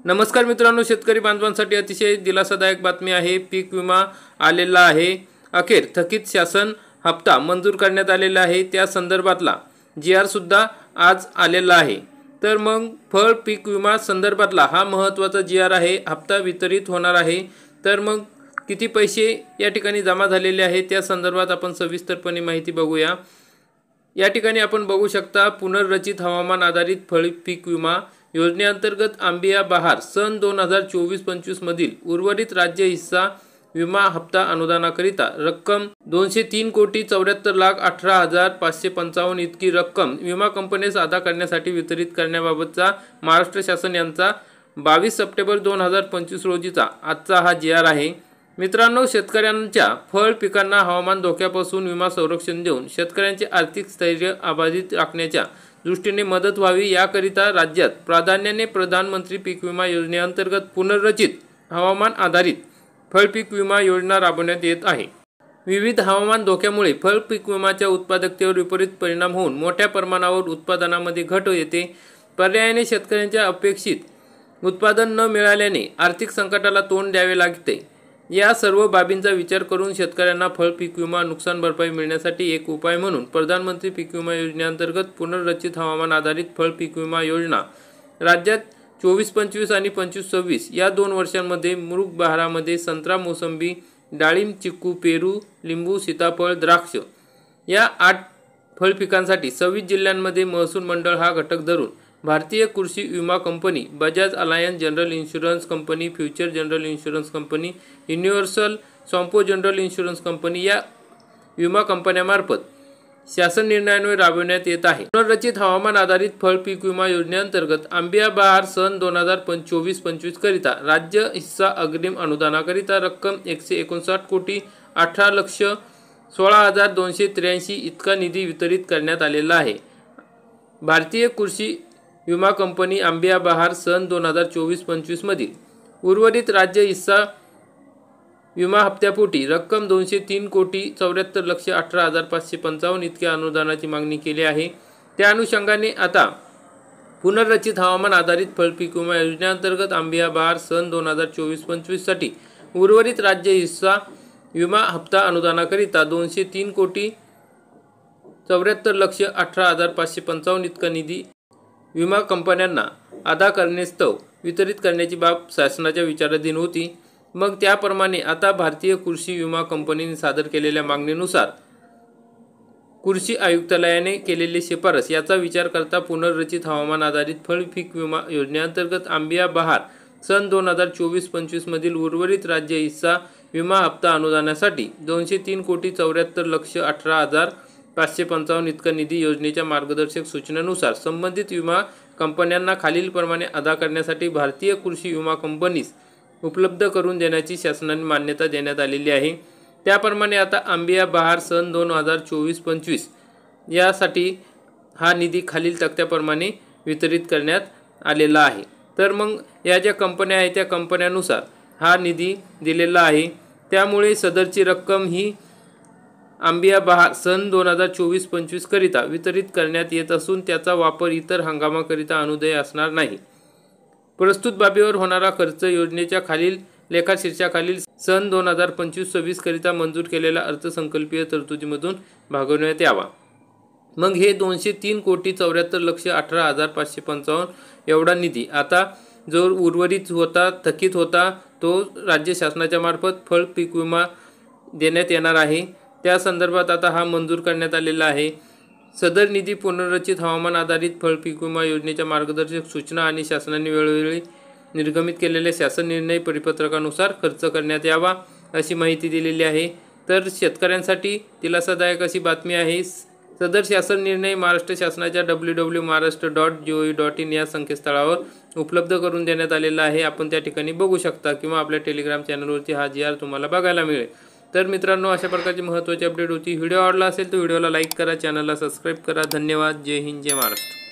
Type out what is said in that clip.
नमस्कार मित्रांनो, शेतकरी बांधवांसाठी अतिशय दिलासादायक बातमी आहे। पीक विमा आलेला आहे। अखेर थकीत शासन हप्ता मंजूर करण्यात आलेला आहे। त्या संदर्भातला GR सुद्धा आज आलेला आहे। तर मग फळ पीक विमा संदर्भातला हा महत्त्वाचा GR आहे। हप्ता वितरित होणार आहे। तर मग किती पैसे या ठिकाणी जमा झालेले आहेत त्या संदर्भात आपण सविस्तरपणे माहिती बघूया। या ठिकाणी आपण बघू शकता, पुनर्रचित हवामान आधारित फळ पीक विमा योजनेअंतर्गत आंबिया बहार सन 2024-25 मधील उर्वरित राज्य हिस्सा विमा हप्ता अनुदानाकरिता रक्कम 203,74,18,555 इतकी रक्कम विमा कंपनीस अदा करण्यासाठी वितरित करण्याबाबतचा महाराष्ट्र शासन यांचा 22 सप्टेंबर 2025 रोजीचा आजचा हा GR आहे। मित्रांनो, शेतकऱ्यांच्या फळ पिकांना हवामान धोक्यापासून विमा संरक्षण देऊन शेतकऱ्यांचे आर्थिक स्थैर्य अबाधित राखण्याच्या दृष्टीने मदत व्हावी याकरिता राज्यात प्राधान्याने प्रधानमंत्री पीक विमा योजनेअंतर्गत पुनर्रचित हवामान आधारित फळ पीक विमा योजना राबवण्यात येत आहे। विविध हवामान धोक्यामुळे फळ पीक विम्याच्या उत्पादकतेवर विपरीत परिणाम होऊन मोठ्या प्रमाणावर उत्पादनामध्ये घट येते। पर्यायाने शेतकऱ्यांच्या अपेक्षित उत्पादन न मिळाल्याने आर्थिक संकटाला तोंड द्यावे लागते। या सर्व बाबींचा विचार करून शेतकऱ्यांना फळ पीक विमा नुकसान भरपाई मिळण्यासाठी एक उपाय म्हणून प्रधानमंत्री पीक विमा योजनेअंतर्गत पुनर्रचित हवामान आधारित फळ पीक विमा योजना राज्यात 24-25 आणि 25-26 या 2 वर्षांमध्ये मृग बहारामध्ये संत्रा, मोसंबी, डाळिंब, चिक्कू, पेरू, लिंबू, सीताफळ, द्राक्ष या 8 फळ पिकांसाठी 26 जिल्ह्यांमध्ये महसूल मंडळ हा घटक धरून भारतीय कृषी विमा company, Bajaj Allianz general insurance company, future general insurance company, universal Sompo general insurance company या विमा कंपन्यांमार्फत शासन निर्णयान्वये राबविण्यात येत आहे। पुनर्रचित हवामान आधारित फळ पीक विमा योजनेअंतर्गत आंबिया बहार सन 2024-25 करिता राज्य हिस्सा अग्रिम अनुदानाकरिता रक्कम 159,18,16,283 इतका निधी वितरित करण्यात आलेला आहे। भारतीय कृषी विमा कंपनी आंबिया बहार सन 2024-25 मधील उर्वरित राज्य हिस्सा विमा हप्त्यापोटी रक्कम 203,74,18,555 इतक्या अनुदानाची मागणी केली आहे। त्या अनुषंगाने आता पुनर्रचित हवामान आधारित फळ पीक विमा योजनेअंतर्गत आंबिया बहार सन 2024-25 साठी उर्वरित राज्य हिस्सा विमा हप्ता अनुदानाकरिता 203,74,18,555 इतका निधी विमा कंपन्यांना अदा करण्यास्तव वितरित करण्याची बाब शासनाच्या विचाराधीन होती। मग त्याप्रमाणे आता भारतीय कृषी विमा कंपनीने सादर केलेल्या मागणीनुसार कृषी आयुक्तालयाने केलेली शिफारस याचा विचार करता पुनर्रचित हवामान आधारित फळ पीक विमा योजनेअंतर्गत आंबिया बहार सन 2024-25 मधील उर्वरित राज्य हिस्सा विमा हप्ता अनुदानासाठी 203,74,18,555 इतका निधी योजनेच्या मार्गदर्शक सूचनांनुसार संबंधित विमा कंपन्यांना खालीलप्रमाणे अदा करण्यासाठी भारतीय कृषी विमा कंपनीस उपलब्ध करून देण्याची शासनाने मान्यता देण्यात आलेली आहे। त्याप्रमाणे आता आंबिया बहार सन 2024-25 यासाठी हा निधी खालील तक्त्याप्रमाणे वितरित करण्यात आलेला आहे। तर मग या ज्या कंपन्या आहेत त्या कंपन्यानुसार हा निधी दिलेला आहे। त्यामुळे सदरची रक्कम ही आंबिया बहार सन 2024-25 करिता वितरित करण्यात येत असून त्याचा वापर इतर हंगामाकरिता अनुदेय असणार नाही। प्रस्तुत बाबीवर होणारा खर्च योजनेच्या खालील लेखाशीर्षाखालील सन 2025-26 करिता मंजूर केलेल्या अर्थसंकल्पीय तरतुदीमधून भागवण्यात यावा। मग हे 203,74,18,555 एवढा निधी आता जो उर्वरित होता, थकीत होता, तो राज्य शासनाच्या मार्फत फळ पीक विमा देण्यात येणार आहे। त्या संदर्भात आता हा मंजूर करण्यात आलेला आहे। सदर निधी पुनर्रचित हवामान आधारित फळ पीक विमा योजनेच्या मार्गदर्शक सूचना आणि शासनाने वेळोवेळी निर्गमित केलेल्या शासन निर्णय परिपत्रकानुसार खर्च करण्यात यावा अशी माहिती दिलेली आहे। तर शेतकऱ्यांसाठी दिलासादायक अशी बातमी आहे। सदर शासन निर्णय महाराष्ट्र शासनाच्या www.maharashtra.gov.in या संकेतस्थळावर उपलब्ध करून देण्यात आलेला आहे। आपण त्या ठिकाणी बघू शकता किंवा आपल्या टेलिग्राम चॅनलवरती हा GR तुम्हाला बघायला मिळेल। तर मित्रांनो, अशा प्रकारची महत्त्वाची अपडेट होती। व्हिडिओ आवडला असेल तर व्हिडिओला लाईक करा, चॅनलला सबस्क्राईब करा। धन्यवाद। जय हिंद, जय महाराष्ट्र।